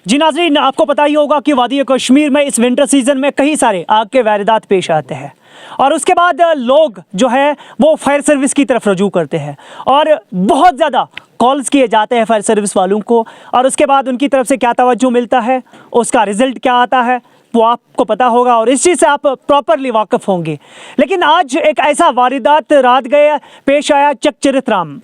जी नाज़रीन, आपको पता ही होगा कि वादी कश्मीर में इस विंटर सीज़न में कई सारे आग के वारदात पेश आते हैं और उसके बाद लोग जो है वो फायर सर्विस की तरफ रजू करते हैं और बहुत ज़्यादा कॉल्स किए जाते हैं फायर सर्विस वालों को और उसके बाद उनकी तरफ से क्या तवज्जो मिलता है, उसका रिज़ल्ट क्या आता है वो आपको पता होगा और इस चीज़ से आप प्रॉपरली वाकिफ़ होंगे। लेकिन आज एक ऐसा वारदात रात गए पेश आया चकचरित्राम।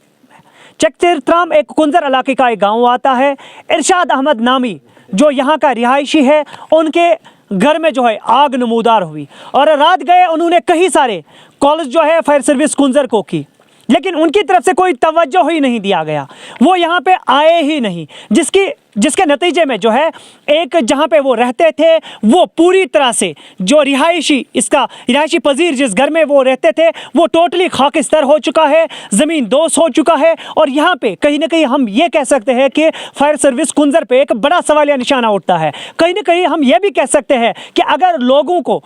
चकचरित्राम एक कुंजर इलाके का एक गांव आता है। इरशाद अहमद नामी जो यहाँ का रिहायशी है, उनके घर में जो है आग नमूदार हुई और रात गए उन्होंने कई सारे कॉल्स जो है फायर सर्विस कुंजर को की, लेकिन उनकी तरफ से कोई तवज्जो ही नहीं दिया गया, वो यहाँ पे आए ही नहीं, जिसके नतीजे में जो है एक जहाँ पे वो रहते थे वो पूरी तरह से जो रिहायशी पजीर जिस घर में वो रहते थे वो टोटली खाकिस्तर हो चुका है, ज़मीन दोष हो चुका है। और यहाँ पे कहीं ना कहीं हम ये कह सकते हैं कि फायर सर्विस कुंजर पे एक बड़ा सवालिया निशाना उठता है। कहीं ना कहीं हम ये भी कह सकते हैं कि अगर लोगों को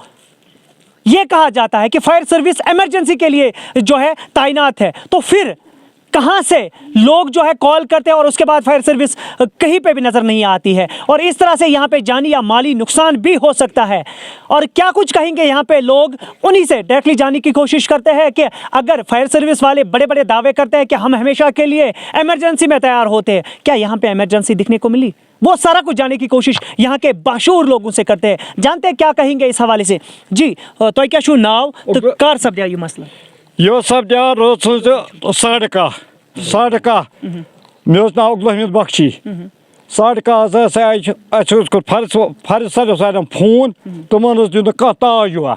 ये कहा जाता है कि फायर सर्विस इमरजेंसी के लिए जो है तैनात है, तो फिर कहाँ से लोग जो है कॉल करते हैं और उसके बाद फायर सर्विस कहीं पे भी नज़र नहीं आती है और इस तरह से यहाँ पे जानी या माली नुकसान भी हो सकता है। और क्या कुछ कहेंगे यहाँ पे लोग, उन्हीं से डायरेक्टली जानने की कोशिश करते हैं कि अगर फायर सर्विस वाले बड़े बड़े दावे करते हैं कि हम हमेशा के लिए इमरजेंसी में तैयार होते हैं, क्या यहाँ पे इमरजेंसी दिखने को मिली? वो सारा कुछ जानने की कोशिश यहाँ के बाशूर लोगों से करते हैं, जानते हैं क्या कहेंगे इस हवाले से। जी तो क्या शू नाव तो कार सब ये मसला यो सब रोज साढ़े कह मे नाव गुलाम बख्शी साढ़े कह फायर सर्विस वाले फोन तुम दिन ताजुआ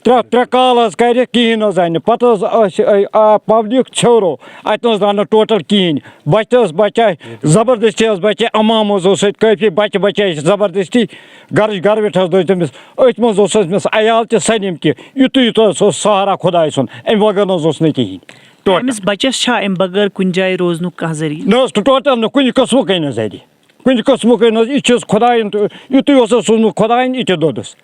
त्रे कॉल कर कहें पे पब्लिक छोरो अत ना टोटल कहें बचे जबरदस्ती बचे अमाम काफी बचे बचे जबरदस्ती घर वेठ तमिस अथ मस अयाल सलीम कि युत सहारा खुदा सुन अम बगैर ना कहें बचस बगैर कुछ जाए रोजन कह जरिए ना टोटल ना कुछ कस्मुक जरिए कुछ कस्मुक यह खुदान युत सोचमुत खुदान ये दोदस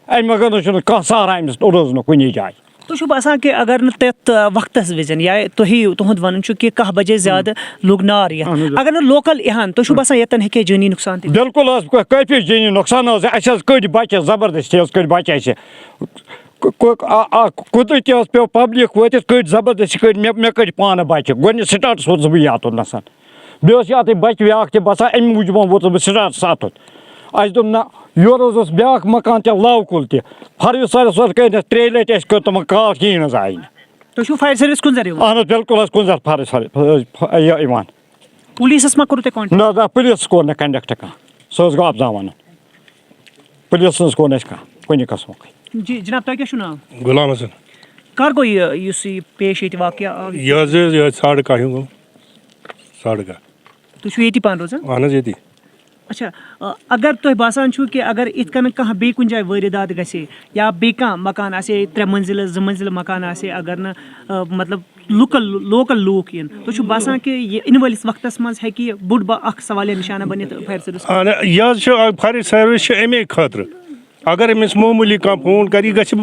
अम बगैर कह सहारा अमिस रोजन कुछ जाए। तो बसान कि अगर न तथ वक्त विजन या तुहद वन कि 10 बजे ज्यादा लोग नार अगर न लोकल इहान तो बसान यतन हे जानी नुकसान बिल्कुल काफी जानी नुकसान कड़ बचे जबरदस्ती कड़ बचे कुत पे पब्लिक वत कड़ जबरदस्ती कड़ मे कड़ पान बचे गो स्टार्टस वोस बह यातन नसन बे बच व्या बसान अमि मूजूब वोस बह स्टार्टस अत दोप ना योर ब्या मकान लव कुल फायर सर्विस कर 3 लट कर तम कॉल कहें आई तो फायर सर्विस कुंजर अहन बिल्कुल कुंजर फायर सर्विस पुलिस मा कोर ना पुलिस कोर कंडक्ट कह सो गो अफजावन पुलिस कोर कुछ कस्मुक। जी जनाब तुम क्या नाम? गुलाम हसन। कर गो ये पेश ये वाक़या यह 10:30 गो 10:30 तुम ये पान रोजान अहन ये अच्छा अगर तुम बसान कि अगर इत कन कह बे कुछ जाए वारदात गसे या बे कह मकान आसे 3 मंजिल 2 मंजिल मकान आसे अगर न मतलब लोकल लूक इन तो बसान कि इन वालिस वक्तस मज है कि बुढ़ सवालिया निशाना बनित फायर सर्विस यह फायर सर्विस अमे खतर अगर अमिस मामूली कह फोन कर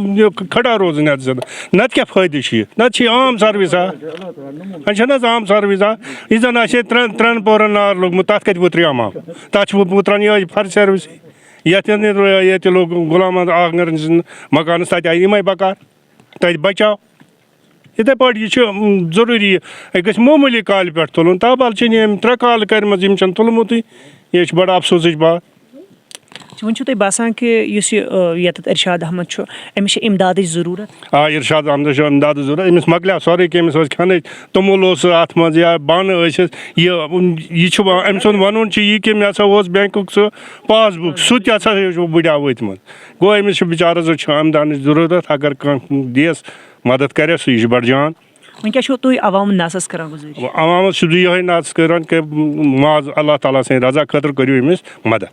खड़ा रोज नत क्या फायदे नत आम सर्विस आम सर्विस यह जन त्रेन पोरन नार लोगमुत तथ कत वुतर अमाम तथ वुतरान यह फायर सर्विस ये लोग गुलाम आगनर मकान तत आई यम बकार तत बचाव इथे पे यह जरूरी यह मामूली कॉल पे तुलन ताबल 3 कॉल कर तुलमुत यह बड़ अफसोस बात। वो तुम बसान कि इरशाद अहमद अमिस इमदाद जरूरत इरशाद अहमद इमदाद जरूरत अमिस मकल सोरे कि अमिस खन तोमुल अत मज या बान अम सुन वन यह कि मे बैंक सह पासबुक सह बुढ़ा वत गो अमिस बिचारस इमदाद जरूरत अगर कह दियस मदद कर सह बड़ जान। वह अवाम नासस कर अवाम यह नास कर माज अल्लाह ताला से रजा खतर करो अमिस मदद।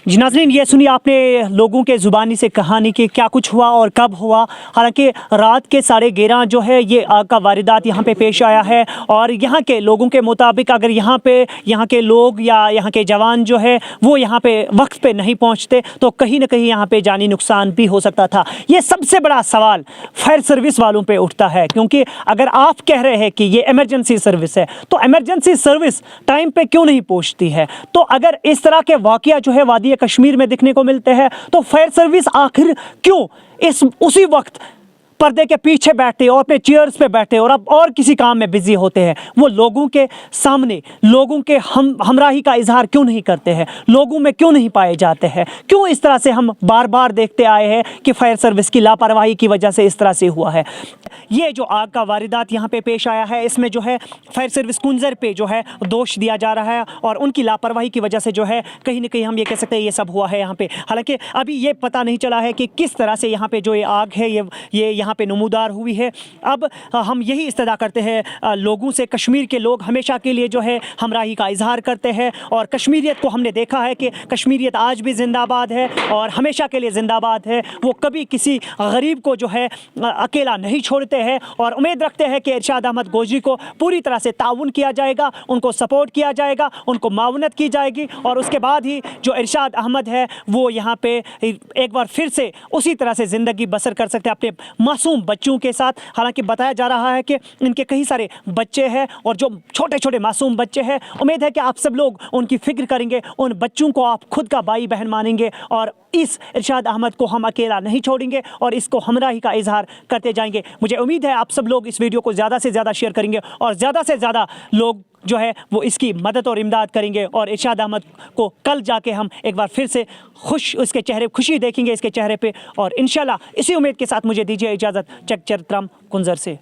जी नाज़रीन, ये सुनिए आपने लोगों के ज़ुबानी से कहानी कि क्या कुछ हुआ और कब हुआ। हालांकि रात के 11:30 जो है ये आग का वारदात यहाँ पे पेश आया है और यहाँ के लोगों के मुताबिक अगर यहाँ के लोग या यहाँ के जवान जो है वो यहाँ पे वक्त पे नहीं पहुँचते तो कहीं ना कहीं यहाँ पे जानी नुकसान भी हो सकता था। ये सबसे बड़ा सवाल फायर सर्विस वालों पे उठता है, क्योंकि अगर आप कह रहे हैं कि ये इमरजेंसी सर्विस है तो इमरजेंसी सर्विस टाइम पे क्यों नहीं पहुँचती है। तो अगर इस तरह के वाक़या जो है वादी कश्मीर में दिखने को मिलते हैं तो फायर सर्विस आखिर क्यों उसी वक्त पर्दे के पीछे बैठते और अपने चेयर्स पे बैठे और अब और किसी काम में बिजी होते हैं। वो लोगों के सामने लोगों के हमराही का इजहार क्यों नहीं करते हैं, लोगों में क्यों नहीं पाए जाते हैं। क्यों इस तरह से हम बार बार देखते आए हैं कि फायर सर्विस की लापरवाही की वजह से इस तरह से हुआ है। ये जो आग का वारदात यहाँ पे पेश आया है इसमें जो है फायर सर्विस कुंजर पे जो है दोष दिया जा रहा है और उनकी लापरवाही की वजह से जो है कहीं ना कहीं हम ये कह सकते हैं ये सब हुआ है यहाँ पे। हालांकि अभी ये पता नहीं चला है कि किस तरह से यहाँ पे जो ये आग है ये यहाँ पे नमूदार हुई है। अब हम यही इस्तदा करते हैं लोगों से, कश्मीर के लोग हमेशा के लिए जो है हमराही का इजहार करते हैं और कश्मीरियत को हमने देखा है कि कश्मीरियत आज भी जिंदाबाद है और हमेशा के लिए जिंदाबाद है। वो कभी किसी गरीब को जो है अकेला नहीं छोड़ते हैं और उम्मीद रखते हैं कि इरशाद अहमद गोजरी को पूरी तरह से ताउन किया जाएगा, उनको सपोर्ट किया जाएगा, उनको मावनत की जाएगी और उसके बाद ही जो इरशाद अहमद है वो यहाँ पे एक बार फिर से उसी तरह से ज़िंदगी बसर कर सकते हैं अपने मासूम बच्चों के साथ। हालांकि बताया जा रहा है कि इनके कई सारे बच्चे हैं और जो छोटे छोटे मासूम बच्चे हैं, उम्मीद है कि आप सब लोग उनकी फ़िक्र करेंगे, उन बच्चों को आप खुद का भाई बहन मानेंगे और इस इरशाद अहमद को हम अकेला नहीं छोड़ेंगे और इसको हमराही का इजहार करते जाएंगे। मुझे उम्मीद है आप सब लोग इस वीडियो को ज़्यादा से ज़्यादा शेयर करेंगे और ज़्यादा से ज़्यादा लोग जो है वो इसकी मदद और इमदाद करेंगे और इरशाद अहमद को कल जाके हम एक बार फिर से खुशी देखेंगे इसके चेहरे पे और इंशाल्लाह इसी उम्मीद के साथ मुझे दीजिए इजाज़त। चक चरत्रम कुंजर से।